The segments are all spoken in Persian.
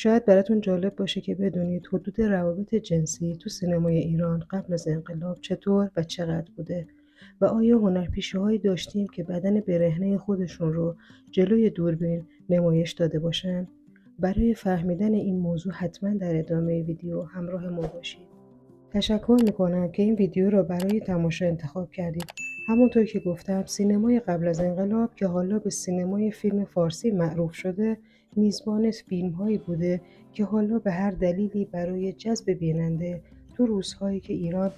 شاید براتون جالب باشه که بدونید حدود روابط جنسی تو سینمای ایران قبل از انقلاب چطور و چقدر بوده و آیا هنرپیشه‌هایی داشتیم که بدن برهنه خودشون رو جلوی دوربین نمایش داده باشن؟ برای فهمیدن این موضوع حتما در ادامه ویدیو همراه ما باشید. تشکر میکنم که این ویدیو را برای تماشا انتخاب کردید. همونطور که گفتم سینمای قبل از انقلاب که حالا به سینمای فیلم فارسی معروف شده میزبان فیلم هایی بوده که حالا به هر دلیلی برای جذب بیننده تو روزهایی که ایران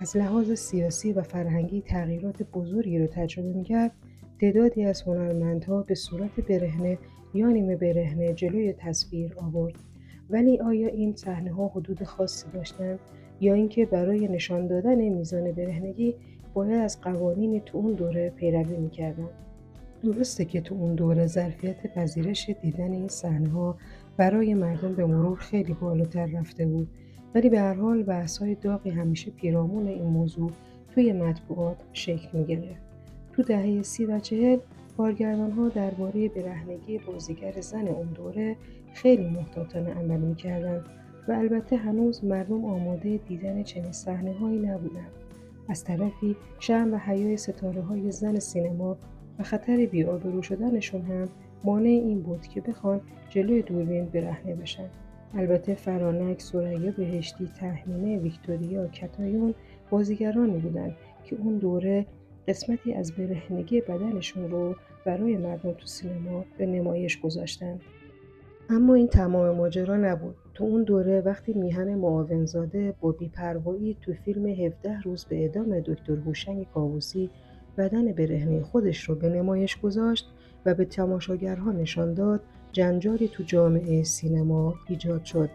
از لحاظ سیاسی و فرهنگی تغییرات بزرگی رو تجربه میکرد تعدادی از هنرمندها به صورت برهنه یا نیمه برهنه جلوی تصویر آورد. ولی آیا این صحنه‌ها حدود خاصی داشتند یا اینکه برای نشان دادن میزان برهنگی باید از قوانین تو اون دوره پیروی می‌کردن؟ درسته که تو اون دوره ظرفیت پذیرش دیدن این صحنه‌ها برای مردم به مرور خیلی بالاتر رفته بود، ولی به هر حال بحث‌های داغی همیشه پیرامون این موضوع توی مطبوعات شکل می‌گرفت. تو دهه 30 و 40 کارگردان‌ها درباره برهنگی بازیگر زن اون دوره خیلی محتاطانه عمل می‌کردند و البته هنوز مردم آماده دیدن چنین صحنه‌هایی نبودند. از طرفی شرم و حیای ستاره‌های زن سینما و خطر بی‌آبرو شدنشون هم مانع این بود که بخوان جلوی دوربین برهنه بشن. البته فرانک، ثریا بهشتی، تهمینه، ویکتوریا، کتایون بازیگرانی بودند که اون دوره قسمتی از برهنگی بدنشون رو برای مردم تو سینما به نمایش گذاشتن. اما این تمام ماجرا نبود. تو اون دوره وقتی میهن معاونزاده با بی‌پروایی تو فیلم 17 روز به اعدام دکتر هوشنگ کاووسی بدن برهنه خودش رو به نمایش گذاشت و به تماشاگرها نشان داد، جنجالی تو جامعه سینما ایجاد شد.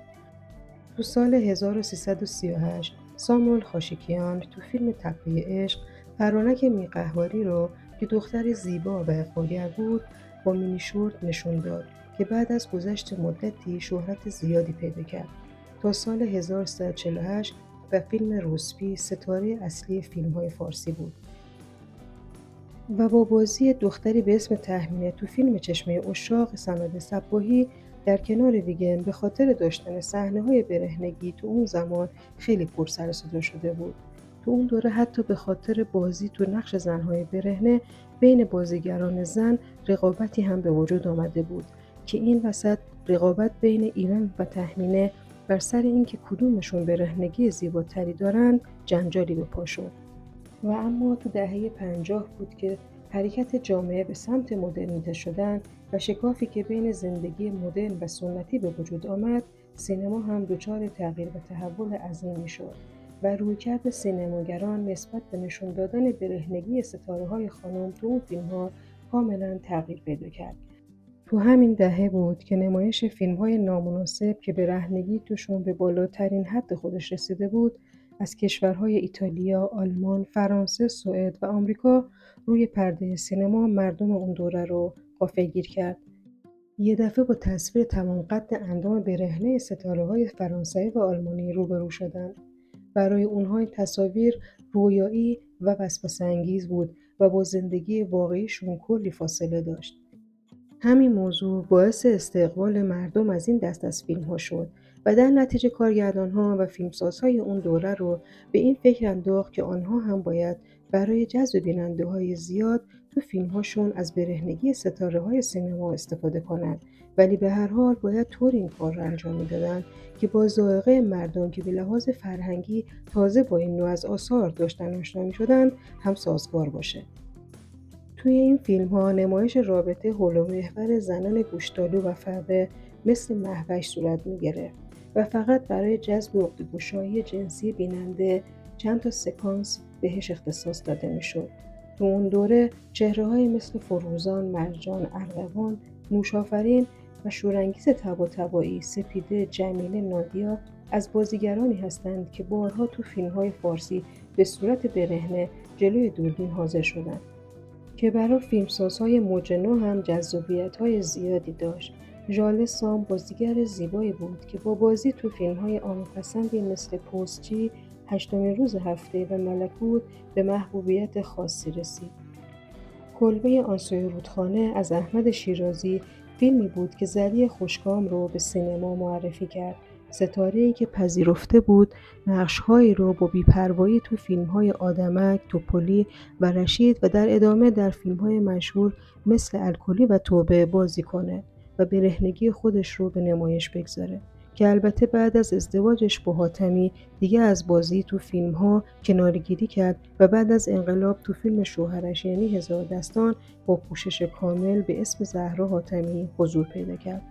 تو سال 1338 ساموئل خاشقیان تو فیلم تپه عشق فرانک میرقهواری رو که دختر زیبا و اقبالگر بود با مینی شورت نشون داد که بعد از گذشت مدتی شهرت زیادی پیدا کرد. تا سال 1348 و فیلم روسپی ستاره اصلی فیلم‌های فارسی بود و با بازی دختری به اسم تهمینه تو فیلم چشمه عشاق صمد صباحی در کنار ویگن به خاطر داشتن صحنه‌های برهنگی تو اون زمان خیلی پر سر و صدا شده بود. تو اون دوره حتی به خاطر بازی تو نقش زن‌های برهنه بین بازیگران زن رقابتی هم به وجود آمده بود که این وسط رقابت بین ایران و تهمینه بر سر اینکه کدومشون برهنگی زیباتری دارن جنجالی به پا شد. و اما تو دهه 50 بود که حرکت جامعه به سمت مدرنیته شدن و شکافی که بین زندگی مدرن و سنتی به وجود آمد، سینما هم دچار تغییر و تحول عظیمی شد و رویکرد سینماگران نسبت به نشون دادن برهنگی ستاره‌های خانم تو اون فیلم‌ها کاملاً تغییر پیدا کرد. تو همین دهه بود که نمایش فیلم‌های نامناسب که برهنگی توشون به بالاترین حد خودش رسیده بود از کشورهای ایتالیا، آلمان، فرانسه، سوئد و آمریکا روی پرده سینما مردم اون دوره رو غافلگیر کرد. یه دفعه با تصویر تمام قد اندام برهنه ستاره‌های فرانسوی و آلمانی روبرو شدند. برای اونها این تصاویر رویایی و وسوسه‌انگیز بود و با زندگی واقعیشون کلی فاصله داشت. همین موضوع باعث استقبال مردم از این دست از فیلم‌ها شد و در نتیجه کارگردان‌ها و فیلمسازهای اون دوره رو به این فکر انداخت که آنها هم باید برای جذب بیننده‌های زیاد تو فیلم‌هاشون از برهنگی ستاره‌های سینما استفاده کنند، ولی به هر حال باید طور این کار رو انجام می‌دادن که با ذائقه مردم که به لحاظ فرهنگی تازه با این نوع از آثار داشتن آشنا می‌شدن هم سازگار باشه. توی این فیلم‌ها نمایش رابطه حول و محور زنان گوشتالو و فربه مثل مهوش صورت می‌گرفت و فقط برای جذب عقده‌گشایی جنسی بیننده چند تا سکانس بهش اختصاص داده می‌شد. تو اون دوره چهره‌هایی مثل فروزان، مرجان، ارغوان، نوش‌آفرین و شورانگیز طباطبایی، سپیده، جمیله، نادیا از بازیگرانی هستند که بارها تو فیلم‌های فارسی به صورت برهنه جلوی دوربین حاضر شدند که برای فیلمسازهای موج نو هم جذابیت‌های زیادی داشت. ژاله سام بازیگر زیبایی بود که با بازی تو فیلم‌های عامه‌پسندی مثل پستچی، هشتمین روز هفته و ملکوت به محبوبیت خاصی رسید. کلبه آن سوی رودخانه از احمد شیرازی فیلمی بود که زری خوشگام رو به سینما معرفی کرد. ستاره‌ای که پذیرفته بود نقش‌هایی رو با بی‌پروایی تو فیلم‌های آدمک، توپلی و رشید و در ادامه در فیلم‌های مشهور مثل الکلی و توبه بازی کنه و برهنگی خودش رو به نمایش بگذاره. که البته بعد از ازدواجش با حاتمی دیگه از بازی تو فیلم‌ها کناره‌گیری کرد و بعد از انقلاب تو فیلم شوهرش یعنی هزار دستان با پوشش کامل به اسم زهرا حاتمی حضور پیدا کرد.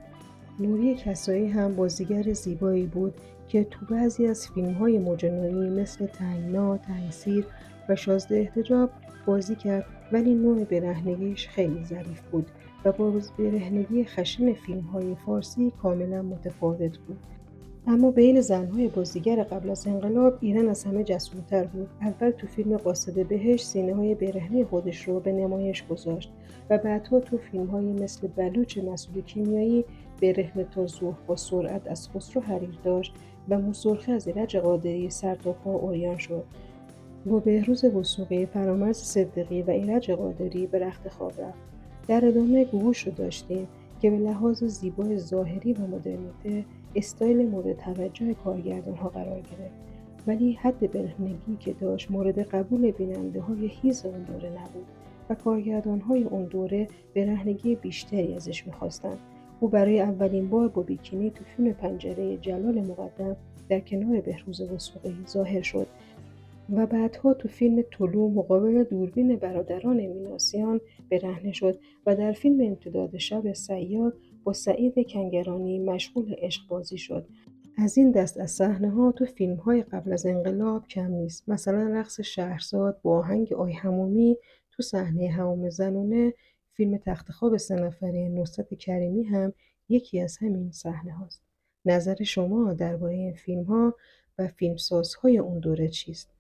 نوری کسایی هم بازیگر زیبایی بود که تو بعضی از فیلم‌های موج نوئی مثل تنگنا، تنگسیر و شازده احتجاب بازی کرد، ولی نوع برهنگیش خیلی ظریف بود و با برهنگی خشن فیلم‌های فارسی کاملا متفاوت بود. اما بین زن‌های بازیگر قبل از انقلاب ایران از همه جسورتر بود. اول تو فیلم قاصد بهشت سینه‌های برهنه خودش رو به نمایش گذاشت و بعدها تو فیلم‌هایی مثل بلوچ مسئول کیمیایی برهنه تا ظهر با سرعت از خسرو حریر داشت و موسرخه از ایرج قادری سر تا پا عریان شد. با بهروز وثوقی، فرامرز صدیقی و ایرج قادری به رخت خواب رفت. در ادامه گوگوش رو داشتیم که به لحاظ زیبای ظاهری و مدرنیته استایل مورد توجه کارگردان‌ها قرار گرفت، ولی حد برهنگی که داشت مورد قبول بیننده‌های حیز اون دوره نبود و کارگردان‌های اون دوره برهنگی بیشتری ازش می‌خواستند. او برای اولین بار با بیکینی تو فیلم پنجره جلال مقدم در کنار بهروز وثوقی ظاهر شد و بعدها تو فیلم طلوع مقابل دوربین برادران میناسیان برهنه شد و در فیلم امتداد شب صیاد با سعید کنگرانی مشغول عشقبازی شد. از این دست از صحنه‌ها تو فیلم‌های قبل از انقلاب کم نیست. مثلا رقص شهرزاد با آهنگ آی همومی تو صحنه حمام زنونه فیلم تختخواب 3 نفره نصرت کریمی هم یکی از همین صحنه‌هاست. نظر شما درباره این فیلم‌ها و فیلمسازهای اون دوره چیست؟